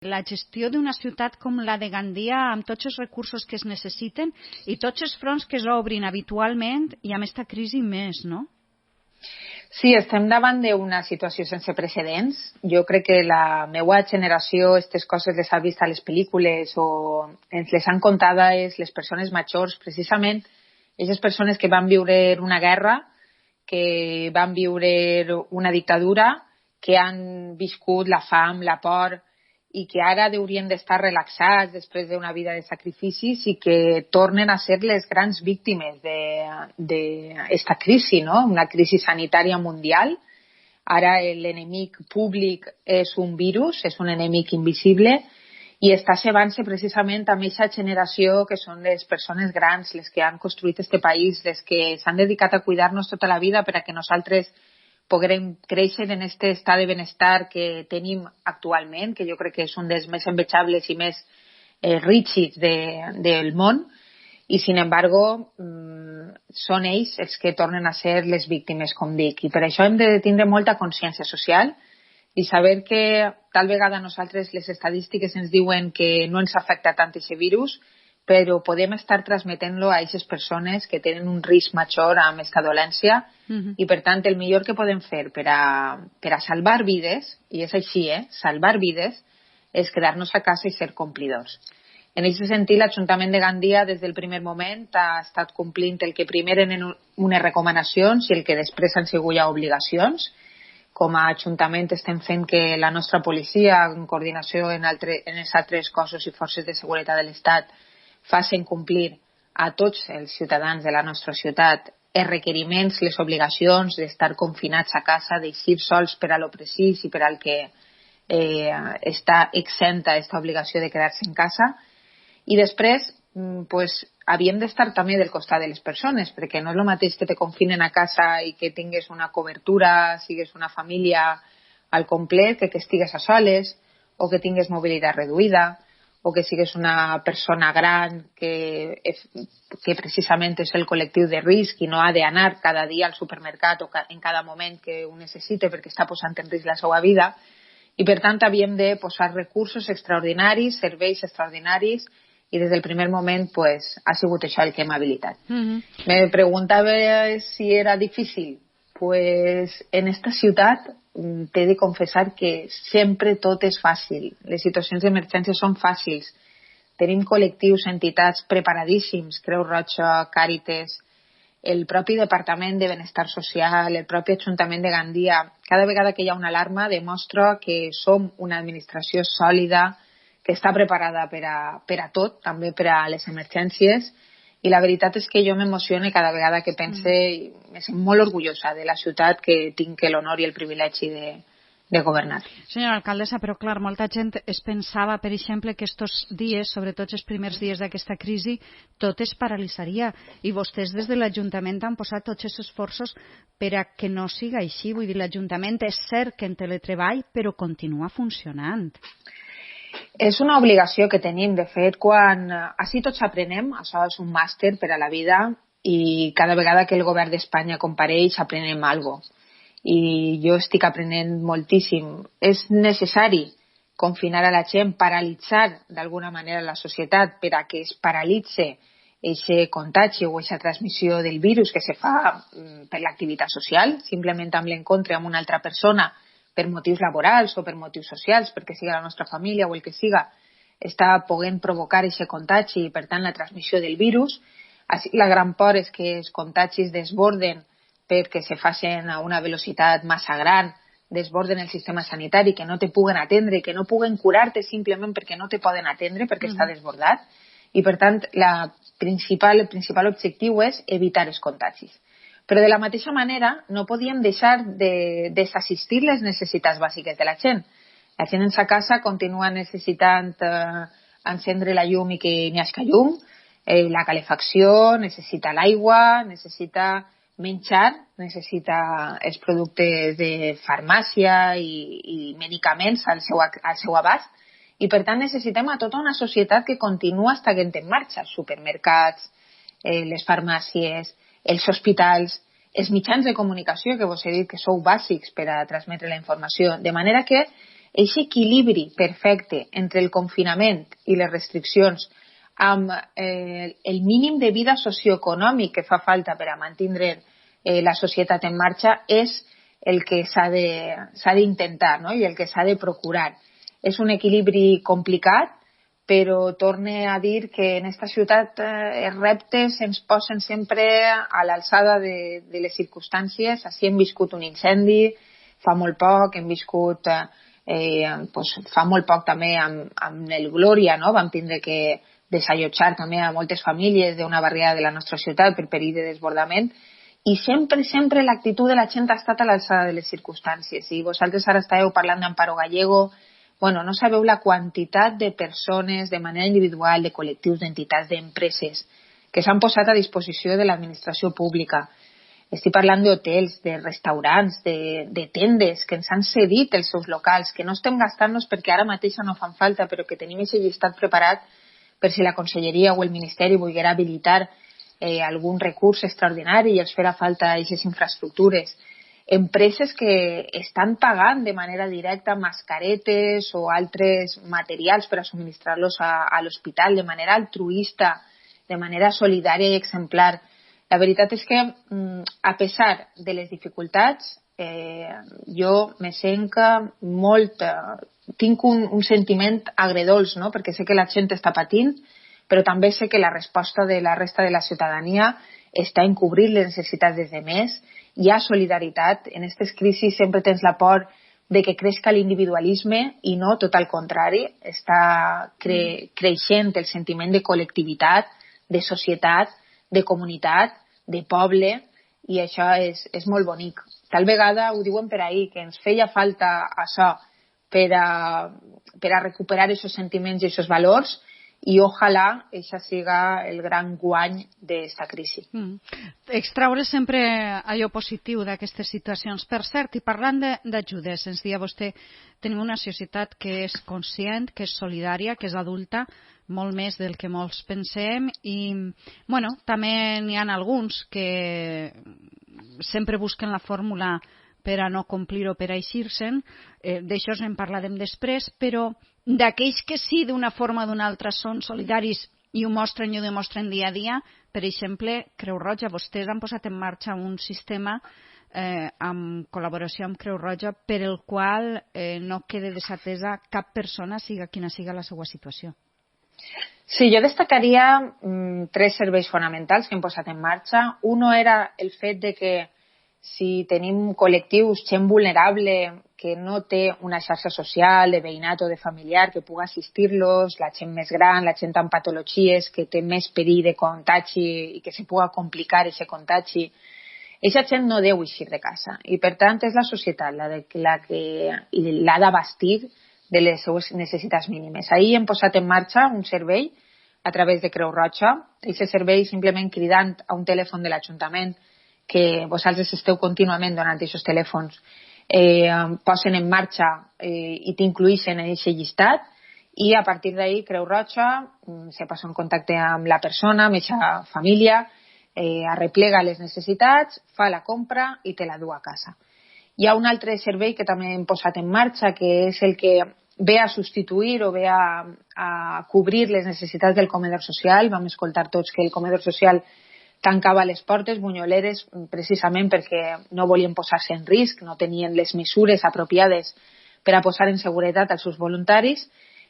la gestió d'una ciutat com la de Gandia amb tots els recursos que es necessiten i tots els fronts que s'obrin habitualment i amb aquesta crisi més, no? Sí, estem davant d'una situació sense precedents. Jo crec que la meva generació aquestes coses les ha vist a les pel·lícules o ens les han contades les persones majors, precisament aquestes persones que van viure una guerra, que van viure una dictadura, que han viscut la fam, la por i que ara haurien d'estar relaxats després d'una vida de sacrificis i que tornen a ser les grans víctimes d'esta crisi, no? Una crisi sanitària mundial. Ara l'enemic públic és un virus, és un enemic invisible i està cebant-se precisament amb aquesta generació que són les persones grans, les que han construït este país, les que s'han dedicat a cuidar-nos tota la vida per a que nosaltres puguem créixer en aquest estat de benestar que tenim actualment, que jo crec que és un dels més envejables i més rígids del món, i sin embargo són ells els que tornen a ser les víctimes, com dic, i per això hem de tindre molta consciència social i saber que tal vegada nosaltres les estadístiques ens diuen que no ens afecta tant aquest virus, però podem estar transmetent-lo a aquestes persones que tenen un risc major amb aquesta dolència i per tant el millor que podem fer per a salvar vides, i és així, salvar vides, és quedar-nos a casa i ser complidors. En aquest sentit, l'Ajuntament de Gandia des del primer moment ha estat complint el que primer eren unes recomanacions i el que després han sigut ja obligacions. Com a Ajuntament estem fent que la nostra policia, en coordinació amb els altres cossos i forces de seguretat de l'Estat, facin complir a tots els ciutadans de la nostra ciutat els requeriments, les obligacions d'estar confinats a casa, d'eixir sols per a lo precís i per al que està exenta aquesta obligació de quedar-se en casa. I després, havíem d'estar també del costat de les persones, perquè no és el mateix que te confinen a casa i que tingues una cobertura, sigues una família al complet, que estigues a soles o que tingues mobilitat reduïda, o que sigues una persona gran que precisament és el col·lectiu de risc i no ha d'anar cada dia al supermercat o en cada moment que ho necessite perquè està posant en risc la seva vida. I per tant havíem de posar recursos extraordinaris, serveis extraordinaris, i des del primer moment ha sigut això el que hem habilitat. Me preguntava si era difícil. En esta ciutat t'he de confessar que sempre tot és fàcil. Les situacions d'emergència són fàcils. Tenim col·lectius, entitats preparadíssims, Creu Roja, Càritas, el propi Departament de Benestar Social, el propi Ajuntament de Gandia. Cada vegada que hi ha una alarma demostra que som una administració sòlida, que està preparada per a tot, també per a les emergències. I la veritat és que jo m'emocione cada vegada que pense i me sent molt orgullosa de la ciutat que tinc l'honor i el privilegi de governar. Senyora alcaldessa, però clar, molta gent es pensava, per exemple, que estos dies, sobretot els primers dies d'aquesta crisi, tot es paralitzaria i vostès des de l'Ajuntament han posat tots els esforços per a que no siga així. Vull dir, l'Ajuntament és cert que en teletreball, però continua funcionant. És una obligació que tenim. De fet, quan així tots aprenem, això és un màster per a la vida i cada vegada que el govern d'Espanya compareix aprenem alguna cosa. I jo estic aprenent moltíssim. És necessari confinar a la gent, paralitzar d'alguna manera la societat per a que es paralitze aquest contagi o aquesta transmissió del virus que se fa per l'activitat social, simplement amb l'encontre amb una altra persona per motius laborals o per motius socials, perquè siga la nostra família o el que siga, està podent provocar aquest contagi i, per tant, la transmissió del virus. Així, la gran por és que els contagis desborden perquè se facin a una velocitat massa gran, desborden el sistema sanitari, que no te puguen atendre, que no puguen curar-te simplement perquè no te poden atendre, perquè està desbordat. I, per tant, el principal objectiu és evitar els contagis. Però de la mateixa manera no podíem deixar de desassistir les necessitats bàsiques de la gent. La gent en sa casa continua necessitant encendre la llum i que n'hi hagi llum, la calefacció, necessita l'aigua, necessita menjar, necessita els productes de farmàcia i medicaments al seu abast. I per tant necessitem a tota una societat que continua estiguent en marxa, els supermercats, les farmàcies, els hospitals, els mitjans de comunicació que vos he dit que sou bàsics per a transmetre la informació. De manera que Aquest equilibri perfecte entre el confinament i les restriccions amb el mínim de vida socioeconòmic que fa falta per a mantenir la societat en marxa és el que s'ha d'intentar, no? I el que s'ha de procurar. És un equilibri complicat, però torne a dir que en esta ciutat els reptes ens posen sempre a l'alçada de les circumstàncies. Així hem viscut un incendi fa molt poc, hem viscut fa molt poc també amb el Glòria, no? Vam tindre que desallotjar també a moltes famílies d'una barriada de la nostra ciutat per perill de desbordament, i sempre l'actitud de la gent ha estat a l'alçada de les circumstàncies. I vosaltres ara estàveu parlant d'Amparo Gallego, no sabeu la quantitat de persones de manera individual, de col·lectius, d'entitats, d'empreses que s'han posat a disposició de l'administració pública. Estic parlant d'hotels, de restaurants, de tendes que ens han cedit els seus locals, que no estem gastant-nos perquè ara mateix no fan falta, però que tenim aquest llistat preparat per si la Conselleria o el Ministeri volguera habilitar algun recurs extraordinari i els farà falta aquestes infraestructures. Empreses que estan pagant de manera directa mascaretes o altres materials per a subministrar-los a l'hospital de manera altruista, de manera solidària i exemplar. La veritat és que, a pesar de les dificultats, jo me sent tinc un sentiment agredolç, no? Perquè sé que la gent està patint, però també sé que la resposta de la resta de la ciutadania està en cobrir les necessitats dels demés. Hi ha solidaritat. En aquestes crisis sempre tens la por de que creixi l'individualisme i no, tot al contrari. Està creixent el sentiment de col·lectivitat, de societat, de comunitat, de poble, i això és molt bonic. Tal vegada ho diuen per ahir, que ens feia falta això per a recuperar aquests sentiments i aquests valors, i ojalà això siga el gran guany d'esta crisi. Extraure sempre allò positiu d'aquestes situacions. Per cert, i parlant d'ajudes, ens deia vostè, tenim una societat que és conscient, que és solidària, que és adulta, molt més del que molts pensem, i també n'hi ha alguns que sempre busquen la fórmula per a no complir o per a eixir-se'n. D'això en parlarem després, però d'aquells que sí, d'una forma o d'una altra, són solidaris i ho mostren i ho demostren dia a dia, per exemple, Creu Roja, vostès han posat en marxa un sistema en col·laboració amb Creu Roja per el qual no quede desatesa cap persona, siga quina siga la seva situació. Sí, jo destacaria 3 serveis fonamentals que hem posat en marxa. Uno era el fet de que si tenim col·lectius, gent vulnerable, que no té una xarxa social, de veïnat o de familiar que pugui assistir-los, la gent més gran, la gent amb patologies, que té més perill de contagi i que se pugui complicar aquest contagi, aquesta gent no deu eixir de casa. I, per tant, és la societat la que l'ha d'abastir de les seues necessitats mínimes. Ahir hem posat en marxa un servei a través de Creu Roja. Aquest servei, simplement cridant a un telèfon de l'Ajuntament, que vosaltres esteu contínuament donant aquests telèfons, posen en marxa i t'incluïxen en aquest llistat, i a partir d'ahir Creu Roja se posa en contacte amb la persona, amb aquesta família, arreplega les necessitats, fa la compra i te la du a casa. Hi ha un altre servei que també hem posat en marxa, que és el que ve a substituir o ve a cobrir les necessitats del comedor social. Vam escoltar tots que el comedor social tancava les portes Bunyoleres precisament perquè no volien posar-se en risc, no tenien les mesures apropiades per a posar en seguretat els seus voluntaris,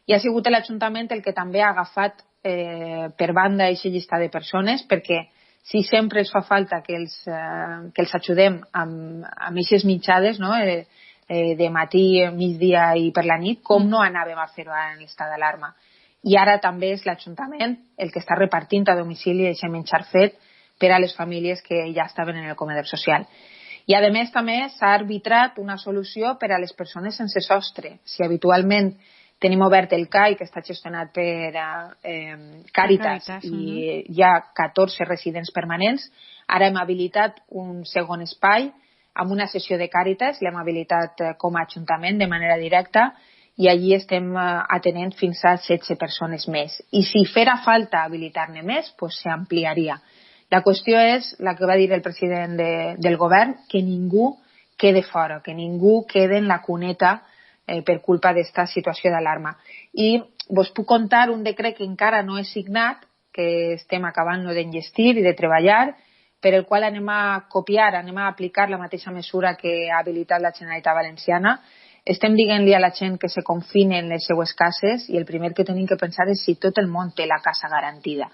i ha sigut l'Ajuntament el que també ha agafat per banda aquesta llista de persones, perquè si sempre ens fa falta que els ajudem amb aquestes mitjades, no? De matí, migdia i per la nit, com no anàvem a fer-ho en l'estat d'alarma. I ara també és l'Ajuntament el que està repartint a domicili aquest menjar fet per a les famílies que ja estaven en el comedor social. I, a més, també s'ha arbitrat una solució per a les persones sense sostre. Si habitualment tenim obert el CAI, que està gestionat per Càritas, i hi ha 14 residents permanents, ara hem habilitat un segon espai amb una sessió de Càritas, l'hem habilitat com a Ajuntament de manera directa, i allí estem atenent fins a 16 persones més. I si fera falta habilitar-ne més, doncs s'ampliaria. La qüestió és, la que va dir el president del govern, que ningú quede fora, que ningú quede en la cuneta per culpa d'esta situació d'alarma. I vos puc contar un decret que encara no és signat, que estem acabant d'enllestir i de treballar, per el qual anem a copiar, anem a aplicar la mateixa mesura que ha habilitat la Generalitat Valenciana. Estem dient-li a la gent que se confinen les seues cases i el primer que tenim que pensar és si tot el món té la casa garantida.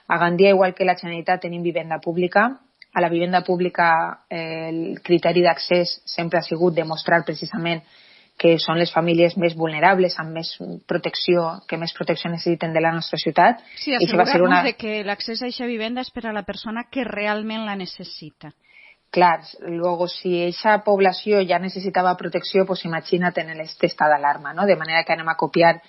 A Gandia, igual que la Generalitat, tenim vivenda pública. A la vivenda pública el criteri d'accés sempre ha sigut demostrar precisament que són les famílies més vulnerables, amb més protecció, que més protecció necessiten de la nostra ciutat. Sí, assegurar-nos de que l'accés a aquesta vivenda és per a la persona que realment la necessita. Clar, luego si aquesta població ja necessitava protecció, pues imagina't en aquest estat d'alarma, no? De manera que anem a copiar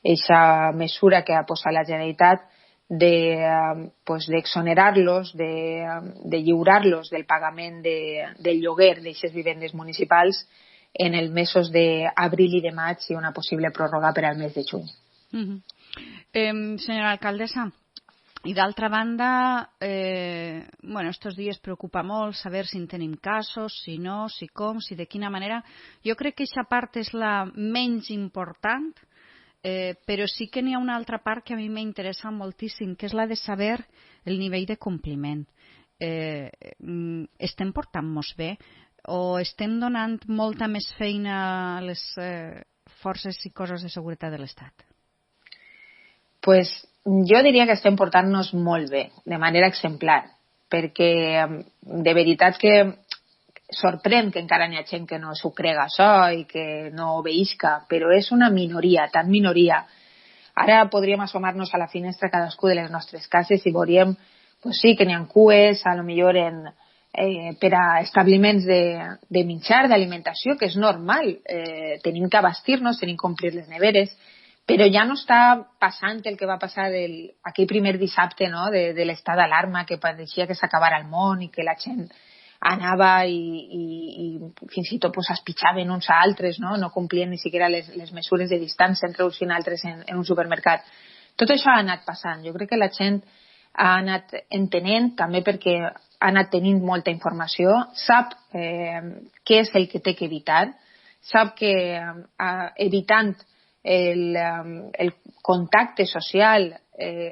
aquesta mesura que ha posat la Generalitat d'exonerar-los, de lliurar-los del pagament del lloguer d'aquestes vivendes municipals en els mesos d'abril i de maig i una possible pròrroga per al mes de juny. Senyora alcaldessa, i d'altra banda, estos dies preocupa molt saber si en tenim casos, si no, si com, si de quina manera. Jo crec que aquesta part és la menys important, però sí que n'hi ha una altra part que a mi m'interessa moltíssim, que és la de saber el nivell de compliment. Estem portant-nos bé o estem donant molta més feina a les forces i coses de seguretat de l'Estat? Pues jo diria que estem portant-nos molt bé, de manera exemplar, perquè de veritat que sorprèn que encara n'hi ha gent que no s'ho crega això i que no obeïsca, però és una minoria, tan minoria. Ara podríem assomar-nos a la finestra cadascú de les nostres cases i veuríem, pues sí, que n'hi ha cues, a lo millor per a establiments de menjar, d'alimentació, que és normal. Tenim que abastir-nos, tenim que omplir les neveres, però ja no està passant el que va passar aquell primer dissabte, no? de l'estat d'alarma, que pareixia que s'acabara el món i que la gent anava i fins i tot es pitjaven uns a altres, no complien ni siquiera les mesures de distància entre uns i altres en un supermercat. Tot això ha anat passant. Jo crec que la gent ha anat entenent, també perquè ha anat tenint molta informació, sap què és el que té que evitar, sap que evitant el contacte social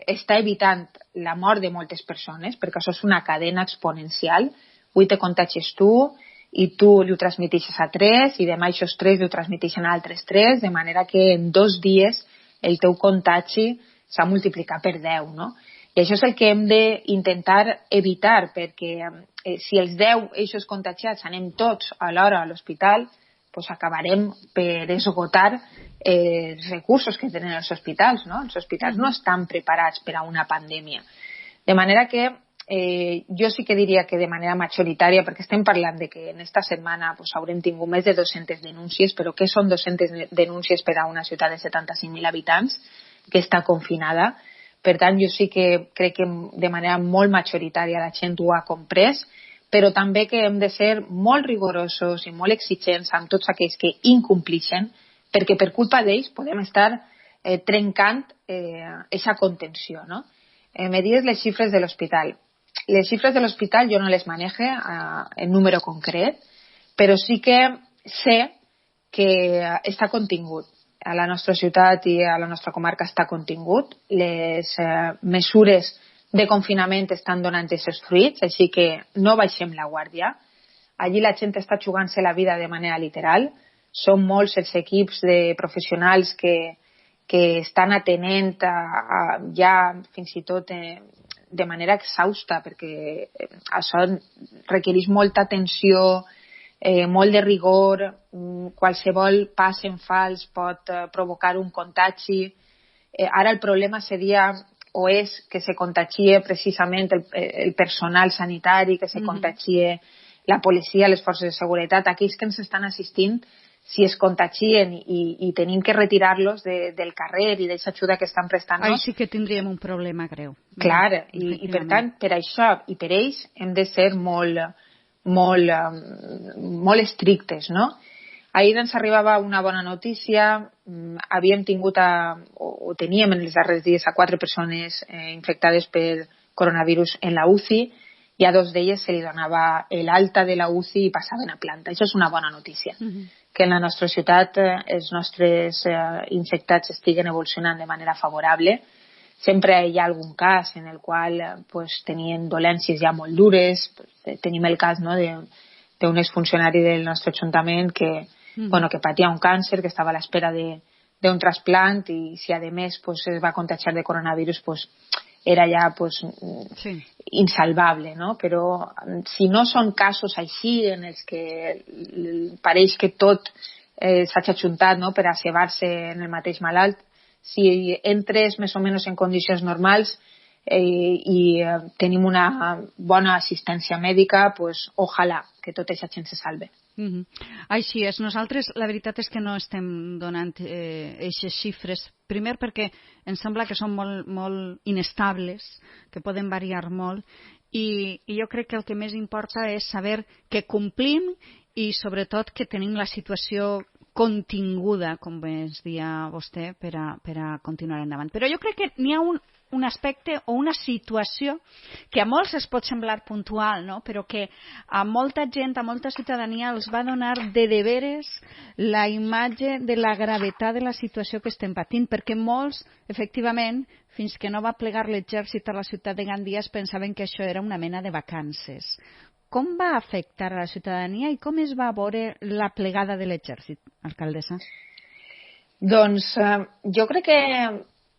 està evitant la mort de moltes persones, perquè això és una cadena exponencial. Avui te contagies tu i tu li ho transmeteixes a 3 i demà aquests 3 li ho transmeteixen a altres 3, de manera que en 2 dies el teu contagi s'ha multiplicat per 10, no? I això és el que hem d'intentar evitar, perquè si els 10 eixos contagiats anem tots alhora a l'hospital, doncs acabarem per esgotar els recursos que tenen els hospitals, no? Els hospitals no estan preparats per a una pandèmia. De manera que jo sí que diria que de manera majoritària, perquè estem parlant de que en esta setmana haurem tingut més de 200 denúncies, però què són 200 denúncies per a una ciutat de 75.000 habitants que està confinada? Per tant, jo sí que crec que de manera molt majoritària la gent ho ha comprès, però també que hem de ser molt rigorosos i molt exigents amb tots aquells que incomplixen, perquè per culpa d'ells podem estar trencant aquesta contenció, no? Me dius les xifres de l'hospital. Les xifres de l'hospital jo no les manejo en número concret, però sí que sé que està contingut. A la nostra ciutat i a la nostra comarca està contingut. Les mesures de confinament estan donant aquests fruits, així que no baixem la guàrdia. Allí la gent està jugant-se la vida de manera literal. Són molts els equips de professionals que estan atenent ja fins i tot de manera exhausta, perquè això requereix molta atenció, molt de rigor, qualsevol pas en fals pot provocar un contagi. Ara el problema seria o és que se contagie precisament el personal sanitari, que se contagie la policia, les forces de seguretat, aquells que ens estan assistint, si es contagien i tenim que retirar-los del carrer i d'aquesta ajuda que estan prestant-nos... Ahí sí que tindríem un problema greu. Clar, i per tant, per això i per ells hem de ser molt estrictes, no? Ahir ens arribava una bona notícia. Havíem tingut o teníem en els darrers dies a 4 persones infectades per coronavirus en la UCI i a 2 d'elles se li donava l'alta de la UCI i passaven a planta. Això és una bona notícia. que en la nostra ciutat els nostres infectats estiguen evolucionant de manera favorable. Sempre hi ha algun cas en el qual tenien dolències ja molt dures. Tenim el cas, no, d'un exfuncionari del nostre ajuntament que patia un càncer, que estava a l'espera d'un trasplant, i si a més es va contagiar de coronavirus, era ja insalvable, no? Però si no són casos així en els que pareix que tot s'ha ajuntat, no, per a cebar-se en el mateix malalt, si entres més o menys en condicions normals i tenim una bona assistència mèdica, ojalà que tota aquesta gent se salve. Així és. Nosaltres la veritat és que no estem donant aquestes xifres, primer perquè ens sembla que són molt inestables, que poden variar molt, i jo crec que el que més importa és saber que complim i sobretot que tenim la situació continguda, com es deia vostè, per a continuar endavant. Però jo crec que n'hi ha un aspecte o una situació que a molts es pot semblar puntual, no? Però que a molta gent, a molta ciutadania els va donar de deberes la imatge de la gravetat de la situació que estem patint, perquè molts, efectivament, fins que no va plegar l'exèrcit a la ciutat de Gandia, es pensaven que això era una mena de vacances. Com va afectar a la ciutadania i com es va veure la plegada de l'exèrcit, alcaldessa? Doncs jo crec que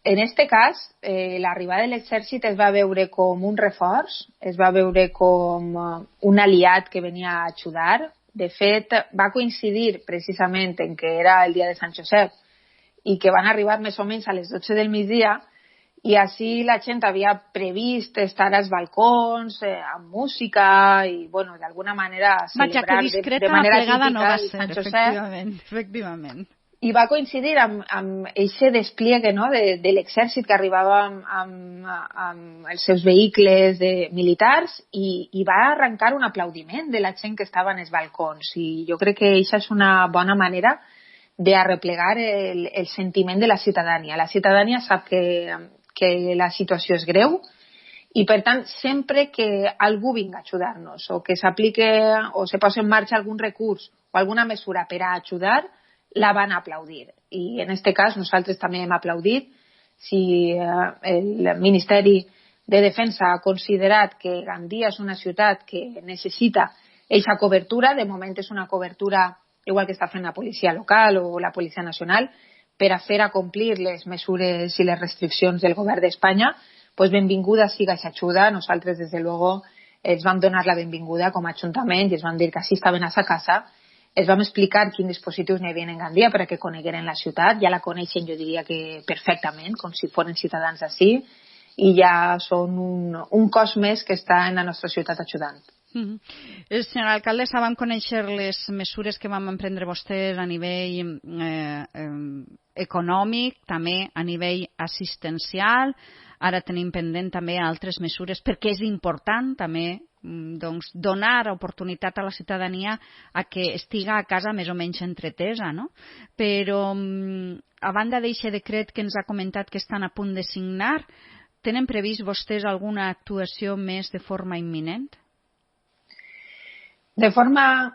en este cas l'arribada de l'exèrcit es va veure com un reforç, es va veure com un aliat que venia a ajudar. De fet, va coincidir precisament en que era el dia de Sant Josep i que van arribar més o menys a les 12 del migdia, i així la gent havia previst estar als balcons amb música i, d'alguna manera celebrar de manera típica el Sant Josep. Efectivament. I va coincidir amb aquest despliegue, no, de l'exèrcit que arribava amb els seus vehicles militars i va arrencar un aplaudiment de la gent que estava en els balcons. I jo crec que això és una bona manera d'arreplegar el sentiment de la ciutadania. La ciutadania sap que la situació és greu i, per tant, sempre que algú vinga a ajudar-nos o que s'aplique o se posi en marxa algun recurs o alguna mesura per a ajudar, la van aplaudir. I en aquest cas nosaltres també hem aplaudit. Si el Ministeri de Defensa ha considerat que Gandia és una ciutat que necessita aquesta cobertura, de moment és una cobertura igual que està fent la policia local o la policia nacional, per a fer acomplir les mesures i les restriccions del govern d'Espanya, benvinguda siga aquesta ajuda. Nosaltres, des de luego, els vam donar la benvinguda com a ajuntament i els vam dir que així estaven a sa casa. Els vam explicar quins dispositius n'hi havia en Gandia perquè conegueren la ciutat. Ja la coneixen, jo diria que perfectament, com si foren ciutadans d'ací, i ja són un cos més que està en la nostra ciutat ajudant. Senyora alcaldessa, vam conèixer les mesures que vam emprendre vostès a nivell econòmic, també a nivell assistencial. Ara tenim pendent també altres mesures, perquè és important també donar oportunitat a la ciutadania a que estiga a casa més o menys entretesa, no? Però a banda d'aquest decret que ens ha comentat que estan a punt de signar, tenen previst vostès alguna actuació més de forma imminent? De forma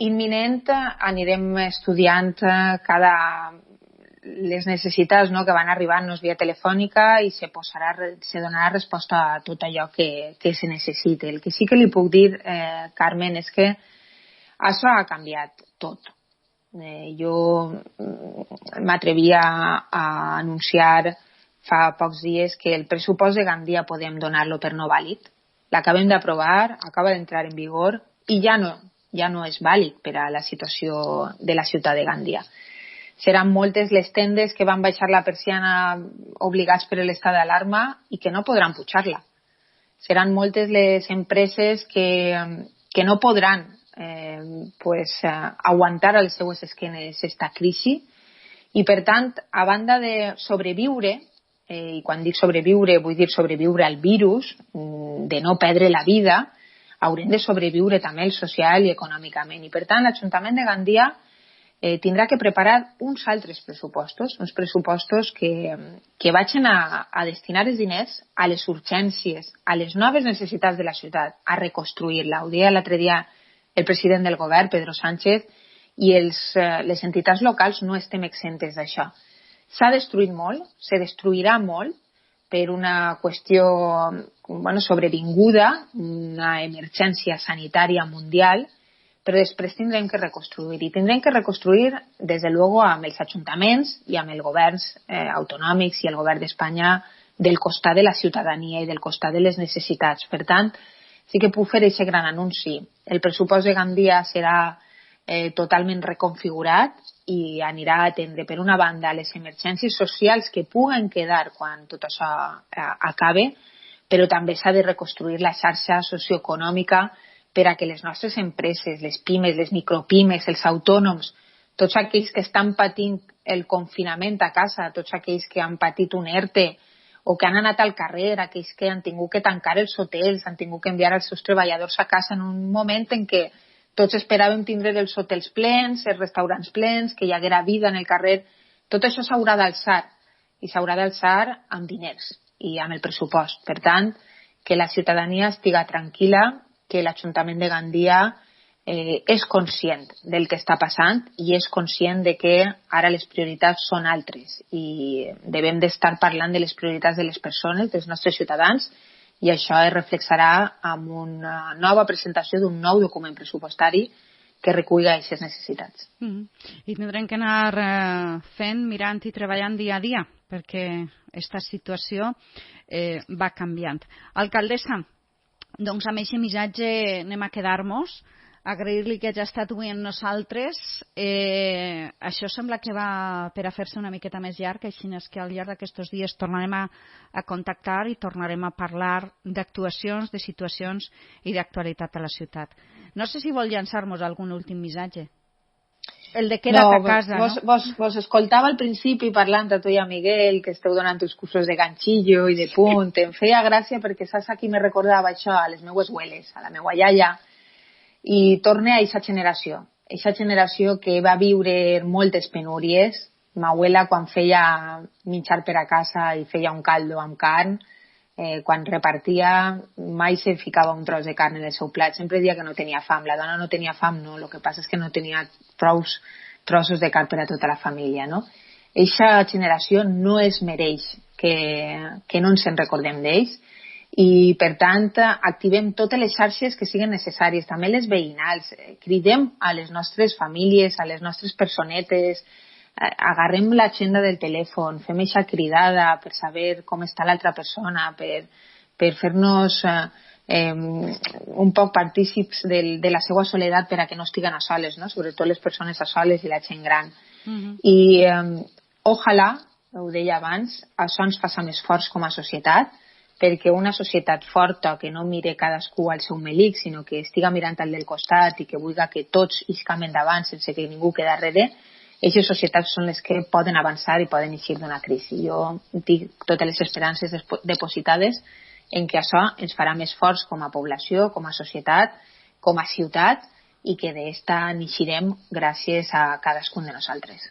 imminent anirem estudiant les necessitats, no, que van arribar-nos via telefònica i se donarà resposta a tot allò que se necessite. El que sí que li puc dir, Carmen, és que això ha canviat tot. Jo m'atrevia a anunciar fa pocs dies que el pressupost de Gandia podem donar-lo per no vàlid. L'acabem d'aprovar, acaba d'entrar en vigor i ja no és vàlid per a la situació de la ciutat de Gandia. Seran moltes les tendes que van baixar la persiana obligats per l'estat d'alarma i que no podran pujar-la. Seran moltes les empreses que no podran aguantar a les seues esquenes esta crisi i, per tant, a banda de sobreviure, i quan dic sobreviure vull dir sobreviure al virus, de no perdre la vida, haurem de sobreviure també social i econòmicament. I, per tant, l'Ajuntament de Gandia tindrà que preparar uns altres pressupostos, uns pressupostos que vagin a destinar els diners a les urgències, a les noves necessitats de la ciutat, a reconstruir-la. Ho deia l'altre dia el president del govern, Pedro Sánchez, i les entitats locals no estem exentes d'això. S'ha destruït molt, se destruirà molt per una qüestió sobrevinguda, una emergència sanitària mundial, però després tindrem que reconstruir. I tindrem que reconstruir, des de luego, amb els ajuntaments i amb els governs autonòmics i el govern d'Espanya del costat de la ciutadania i del costat de les necessitats. Per tant, sí que puc fer aquest gran anunci. El pressupost de Gandia serà totalment reconfigurat i anirà a atendre, per una banda, les emergències socials que puguen quedar quan tot això acabe, però també s'ha de reconstruir la xarxa socioeconòmica per a que les nostres empreses, les pimes, les micropimes, els autònoms, tots aquells que estan patint el confinament a casa, tots aquells que han patit un ERTE o que han anat al carrer, aquells que han tingut que tancar els hotels, han tingut que enviar els seus treballadors a casa en un moment en què tots esperàvem tindre els hotels plens, els restaurants plens, que hi haguera vida en el carrer. Tot això s'haurà d'alçar, i s'haurà d'alçar amb diners i amb el pressupost. Per tant, que la ciutadania estiga tranquil·la, que l'Ajuntament de Gandia és conscient del que està passant i és conscient de que ara les prioritats són altres i devem d'estar parlant de les prioritats de les persones, dels nostres ciutadans, i això es reflexarà amb una nova presentació d'un nou document pressupostari que reculli aquestes necessitats. I tindrem que anar fent, mirant i treballant dia a dia, perquè aquesta situació va canviant. Alcaldessa, doncs amb aquest missatge anem a quedar-nos. Agrair-li que hagi estat avui amb nosaltres. Això sembla que va per a fer-se una miqueta més llarg, així és que al llarg d'aquests dies tornarem a contactar i tornarem a parlar d'actuacions, de situacions i d'actualitat a la ciutat. No sé si vol llançar-nos algun últim missatge. El de queda't a casa, no? Vos escoltava al principi parlant a tu i a Miguel, que esteu donant els cursos de ganchillo i de punt. Em feia gràcia perquè saps a qui me recordava això? A les meues abueles, a la meua iaia. I torne a aquesta generació que va viure moltes penúries. Ma abuela, quan feia menjar per a casa i feia un caldo amb carn, quan repartia mai se ficava un tros de carn en el seu plat, sempre deia que no tenia fam. La dona no tenia fam, no, el que passa és que no tenia prou trossos de carn per a tota la família, no? Eixa generació no es mereix que no ens en recordem d'ells i, per tant, activem totes les xarxes que siguin necessàries, també les veïnals, cridem a les nostres famílies, a les nostres personetes, agarrem l'agenda del telèfon, fem eixa cridada per saber com està l'altra persona, per fer-nos un poc partícips de la seva soledat per a que no estiguen a soles, no? Sobretot les persones a soles i la gent gran. I ojalà, ho deia abans, això ens faça més forts com a societat, perquè una societat forta que no mire cadascú al seu melic, sinó que estiga mirant al del costat i que vulgui que tots iscam endavant sense que ningú quedi darrere, aquestes societats són les que poden avançar i poden eixir d'una crisi. Jo tinc totes les esperances depositades en que això ens farà més forts com a població, com a societat, com a ciutat, i que d'esta n'eixirem gràcies a cadascun de nosaltres.